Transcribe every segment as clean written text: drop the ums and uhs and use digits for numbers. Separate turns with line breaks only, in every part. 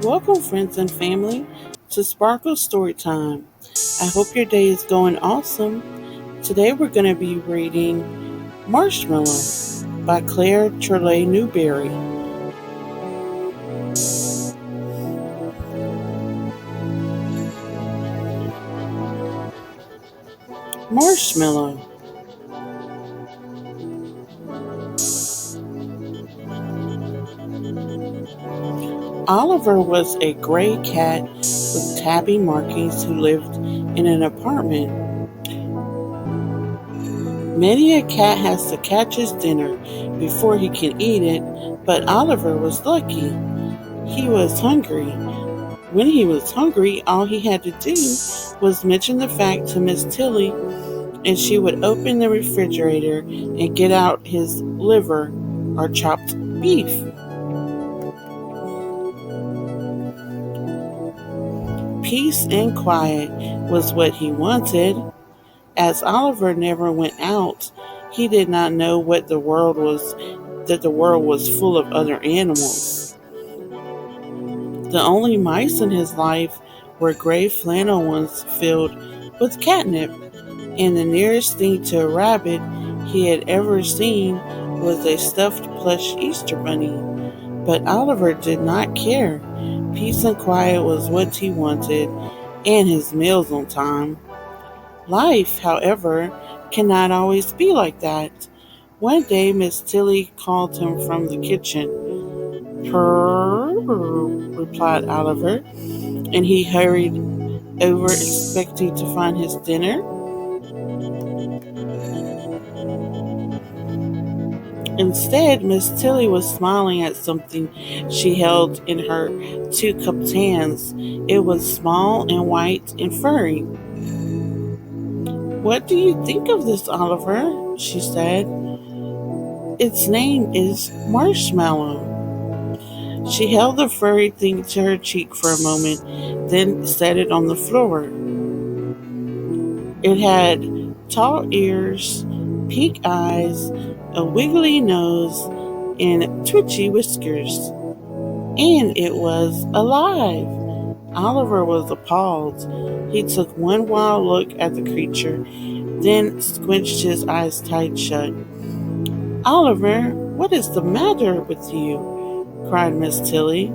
Welcome, friends and family, to Sparkle Storytime. I hope your day is going awesome. Today we're going to be reading Marshmallow by Clare Turlay Newberry. Marshmallow. Oliver was a gray cat with tabby markings who lived in an apartment. Many a cat has to catch his dinner before he can eat it, but Oliver was lucky. He was hungry. When he was hungry, all he had to do was mention the fact to Miss Tilly, and she would open the refrigerator and get out his liver or chopped beef. Peace and quiet was what he wanted. As Oliver never went out, he did not know that the world was full of other animals. The only mice in his life were gray flannel ones filled with catnip, and the nearest thing to a rabbit he had ever seen was a stuffed plush Easter bunny. But Oliver did not care. Peace and quiet was what he wanted, and his meals on time. Life, however, cannot always be like that. One day Miss Tilly called him from the kitchen. Purr, replied Oliver, and he hurried over expecting to find his dinner. Instead, Miss Tilly was smiling at something she held in her two cupped hands. It was small and white and furry. What do you think of this, Oliver? She said. Its name is Marshmallow. She held the furry thing to her cheek for a moment, then set it on the floor. It had tall ears, pink eyes, a wiggly nose, and twitchy whiskers. And it was alive. Oliver was appalled. He took one wild look at the creature, then squinched his eyes tight shut. Oliver, what is the matter with you? Cried Miss Tilly.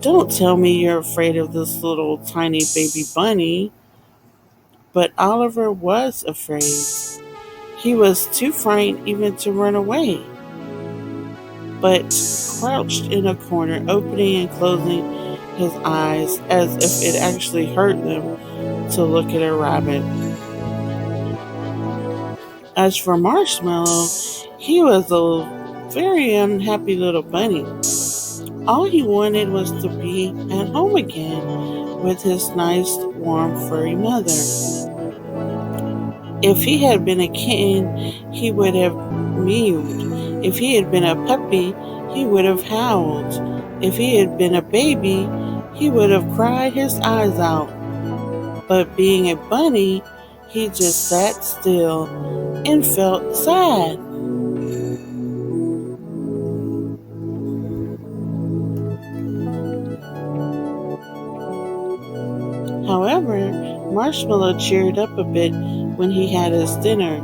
Don't tell me you're afraid of this little tiny baby bunny. But Oliver was afraid. He was too frightened even to run away, but crouched in a corner, opening and closing his eyes as if it actually hurt them to look at a rabbit. As for Marshmallow, he was a very unhappy little bunny. All he wanted was to be at home again with his nice, warm, furry mother. If he had been a kitten, he would have mewed. If he had been a puppy, he would have howled. If he had been a baby, he would have cried his eyes out. But being a bunny, he just sat still and felt sad. However, Marshmallow cheered up a bit when he had his dinner,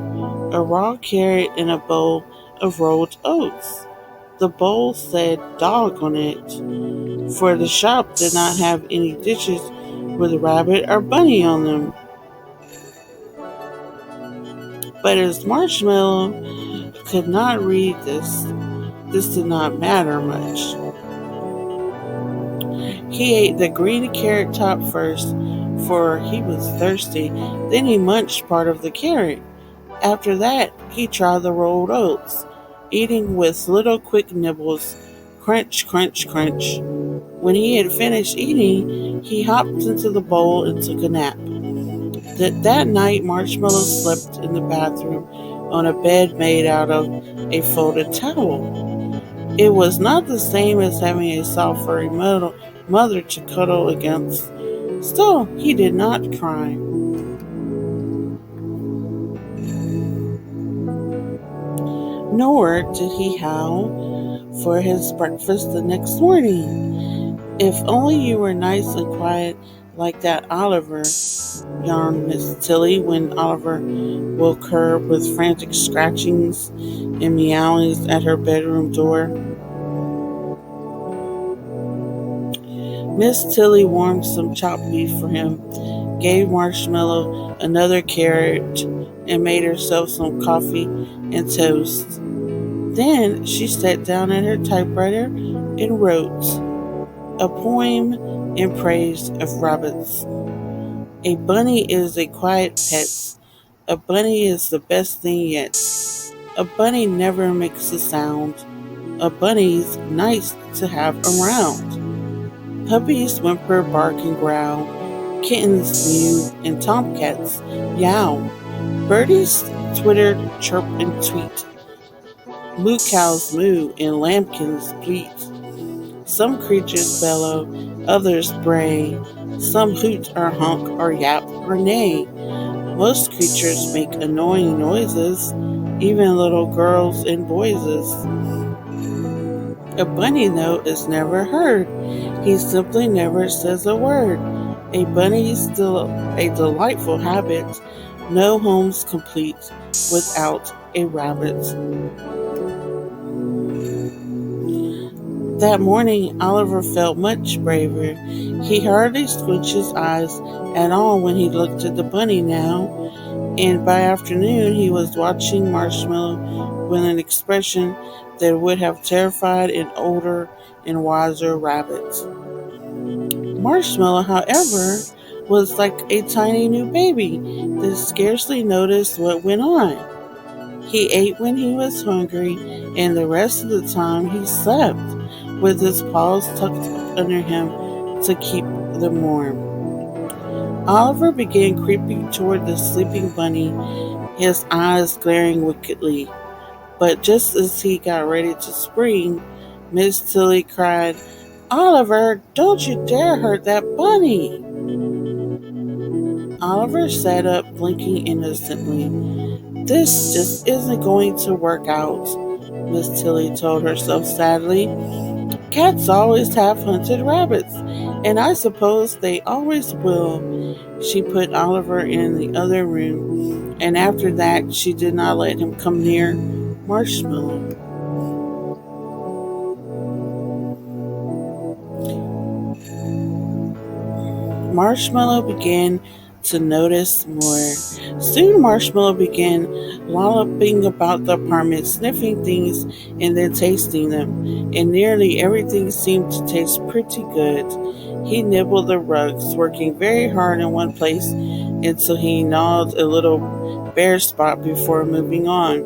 a raw carrot and a bowl of rolled oats. The bowl said dog on it, for the shop did not have any dishes with rabbit or bunny on them. But as Marshmallow could not read this did not matter much. He ate the green carrot top first, for he was thirsty. Then he munched part of the carrot. After that, he tried the rolled oats, eating with little quick nibbles, crunch, crunch, crunch. When he had finished eating, he hopped into the bowl and took a nap. That night, Marshmallow slept in the bathroom on a bed made out of a folded towel. It was not the same as having a soft furry mother to cuddle against. Still, he did not cry. Nor did he howl for his breakfast the next morning. If only you were nice and quiet like that, Oliver, yawned Miss Tilly when Oliver woke her with frantic scratchings and meowings at her bedroom door. Miss Tilly warmed some chopped beef for him, gave Marshmallow another carrot, and made herself some coffee and toast. Then she sat down at her typewriter and wrote a poem in praise of rabbits. A bunny is a quiet pet. A bunny is the best thing yet. A bunny never makes a sound. A bunny's nice to have around. Puppies whimper, bark, and growl. Kittens mew, and tomcats yowl. Birdies twitter, chirp, and tweet. Moo cows moo, and lambkins bleat. Some creatures bellow, others bray. Some hoot or honk or yap or neigh. Most creatures make annoying noises, even little girls and boyses. A bunny, though, is never heard. He simply never says a word. A bunny's still a delightful habit. No home's complete without a rabbit. That morning, Oliver felt much braver. He hardly squinched his eyes at all when he looked at the bunny now, and by afternoon he was watching Marshmallow with an expression that would have terrified an older and wiser rabbit. Marshmallow, however, was like a tiny new baby that scarcely noticed what went on. He ate when he was hungry, and the rest of the time he slept, with his paws tucked up under him to keep them warm. Oliver began creeping toward the sleeping bunny, his eyes glaring wickedly. But just as he got ready to spring, Miss Tilly cried, "Oliver, don't you dare hurt that bunny!" Oliver sat up, blinking innocently. "This just isn't going to work out," Miss Tilly told herself sadly. "Cats always have hunted rabbits, and I suppose they always will." She put Oliver in the other room, and after that she did not let him come near Marshmallow. Marshmallow began to notice more. Soon Marshmallow began lolloping about the apartment, sniffing things and then tasting them, and nearly everything seemed to taste pretty good. He nibbled the rugs, working very hard in one place until he gnawed a little bare spot before moving on.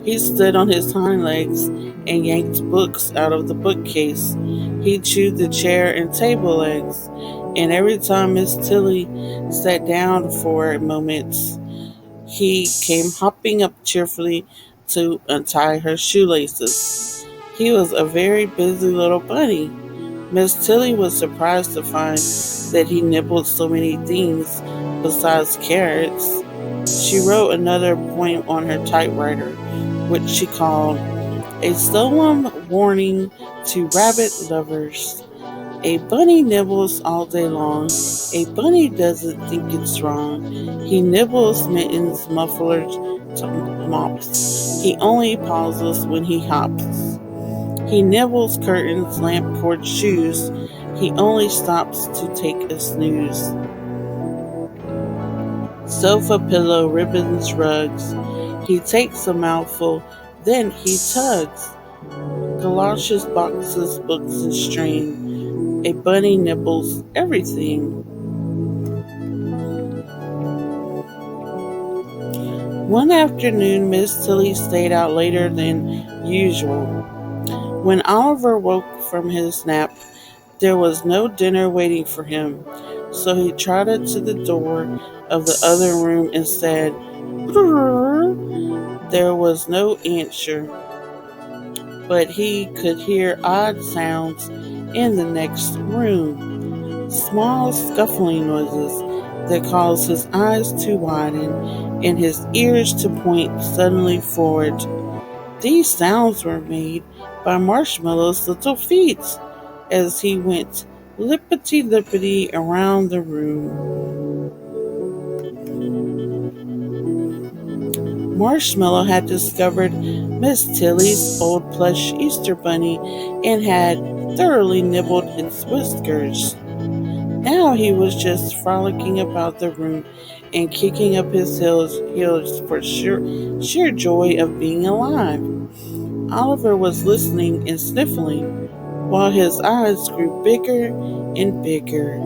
He stood on his hind legs and yanked books out of the bookcase. He chewed the chair and table legs, and every time Miss Tilly sat down for a moment, he came hopping up cheerfully to untie her shoelaces. He was a very busy little bunny. Miss Tilly was surprised to find that he nibbled so many things besides carrots. She wrote another poem on her typewriter, which she called "A Solemn Warning to Rabbit Lovers." A bunny nibbles all day long. A bunny doesn't think it's wrong. He nibbles mittens, mufflers, mops. He only pauses when he hops. He nibbles curtains, lamp cord, shoes. He only stops to take a snooze. Sofa, pillow, ribbons, rugs. He takes a mouthful, then he tugs. Galoshes, boxes, books, and string. A bunny nibbles everything. One afternoon, Miss Tilly stayed out later than usual. When Oliver woke from his nap, there was no dinner waiting for him, so he trotted to the door of the other room and said, "Brrr." There was no answer, but he could hear odd sounds in the next room, small scuffling noises that caused his eyes to widen and his ears to point suddenly forward. These sounds were made by Marshmallow's little feet as he went lippity-lippity around the room. Marshmallow had discovered Miss Tilly's old plush Easter bunny and had thoroughly nibbled its whiskers. Now he was just frolicking about the room and kicking up his heels for sheer joy of being alive. Oliver was listening and sniffling, while his eyes grew bigger and bigger.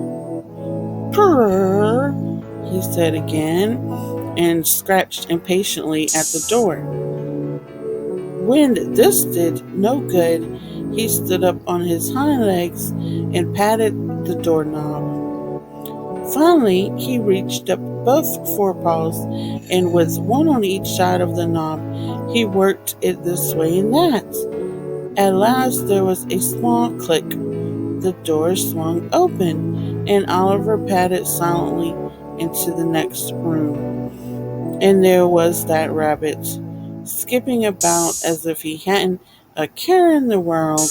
Purr, he said again, and scratched impatiently at the door. When this did no good, he stood up on his hind legs and patted the doorknob. Finally, he reached up both forepaws, and with one on each side of the knob, he worked it this way and that. At last, there was a small click. The door swung open, and Oliver padded silently into the next room. And there was that rabbit, skipping about as if he hadn't a care in the world.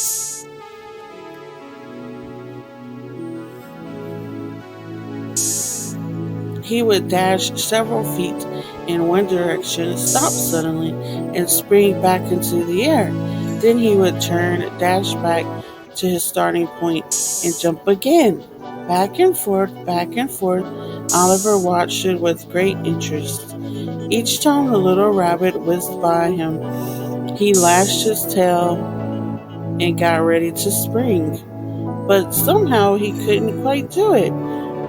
He would dash several feet in one direction, stop suddenly, and spring back into the air. Then he would turn, dash back to his starting point, and jump again. Back and forth, back and forth. Oliver watched it with great interest. Each time the little rabbit whizzed by him, he lashed his tail and got ready to spring. But somehow he couldn't quite do it.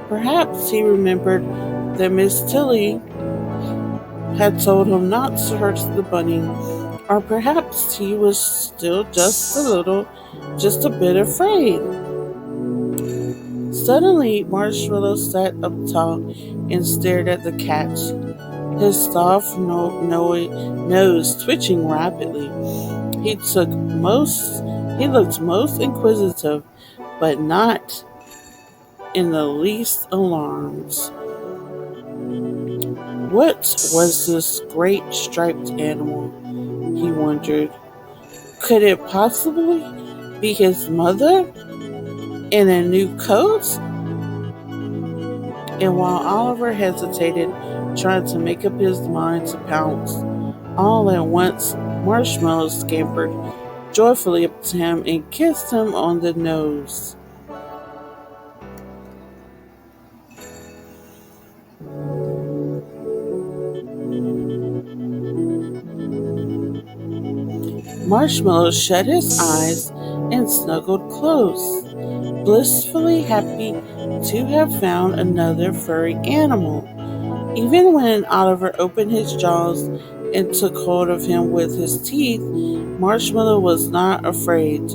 Perhaps he remembered that Miss Tilly had told him not to hurt the bunny, or perhaps he was still just a bit afraid. Suddenly, Marshmallow sat up tall and stared at the cat, his soft nose twitching rapidly. He looked most inquisitive, but not in the least alarmed. What was this great striped animal? He wondered. Could it possibly be his mother in a new coat? And while Oliver hesitated, trying to make up his mind to pounce, all at once Marshmallow scampered joyfully up to him and kissed him on the nose. Marshmallow shut his eyes and snuggled close, blissfully happy to have found another furry animal. Even when Oliver opened his jaws and took hold of him with his teeth, Marshmallow was not afraid.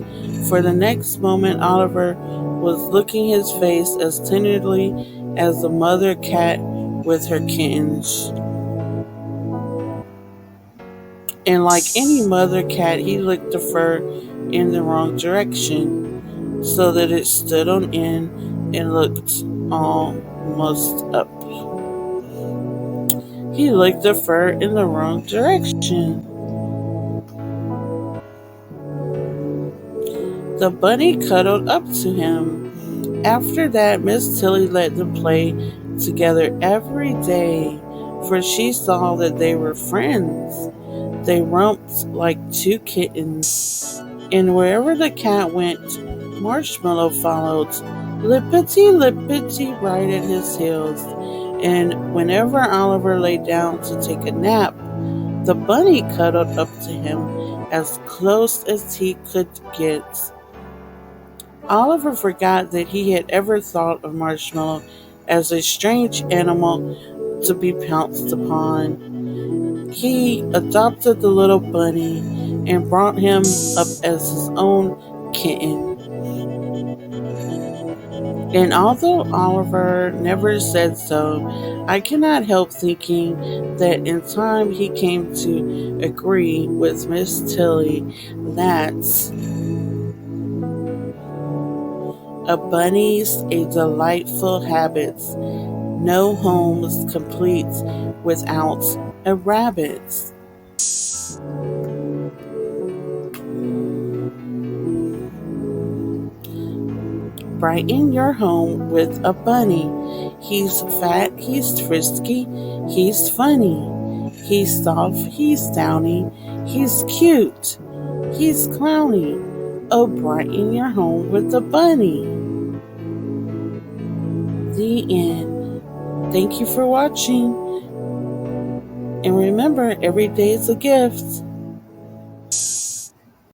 For the next moment, Oliver was licking his face as tenderly as a mother cat with her kittens. And like any mother cat, he licked the fur in the wrong direction so that it stood on end and looked almost up. He licked the fur in the wrong direction. The bunny cuddled up to him. After that, Miss Tilly let them play together every day, for she saw that they were friends. They romped like two kittens, and wherever the cat went, Marshmallow followed, lippity-lippity right at his heels. And whenever Oliver lay down to take a nap, the bunny cuddled up to him as close as he could get. Oliver forgot that he had ever thought of Marshmallow as a strange animal to be pounced upon. He adopted the little bunny and brought him up as his own kitten. And although Oliver never said so, I cannot help thinking that in time he came to agree with Miss Tilly that a bunny's a delightful habit. No home's complete without a rabbit. Brighten your home with a bunny. He's fat, he's frisky, he's funny. He's soft, he's downy, he's cute, he's clowny. Oh, brighten your home with a bunny. The end. Thank you for watching. And remember, every day is a gift.